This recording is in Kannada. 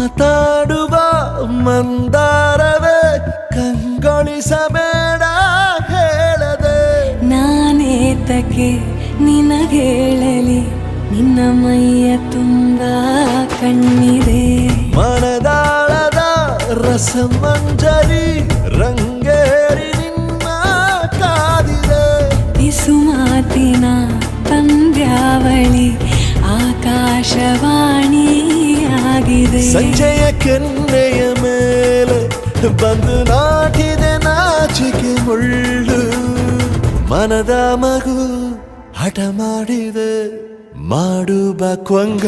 ಮಾತಾಡುವ ಮಂದಾರವೇ ಕಂಗೊಳಿಸಬೇಡ ಹೇಳದೆ ನಾನೇತಕ್ಕೆ ನಿನಗೇಳಲಿ ನಿನ್ನ ಮೈಯ ತುಂಬ ಕಣ್ಣಿದೆ ಮನದಾಳದ ರಸಮಂಜರಿ ರಂಗೇರಿ ನಿನ್ನ ಕಾದಿದೆ ಪಿಸುಮಾತಿನ ಪಂದ್ಯಾವಳಿ ಆಕಾಶವಾಣಿಯಾಗಿದೆ ಸಂಜೆಯ ಕೆನ್ನೆಯ ಮೇಲೆ ಬಂದು ನಾಟಿದೆ ನಾಚಿಕೆ ಮುಳ್ಳು ಮನದ ಮಗು ಹಠ ಮಾಡಿದೆ ಮಾಡುವ ಕೊಂಗ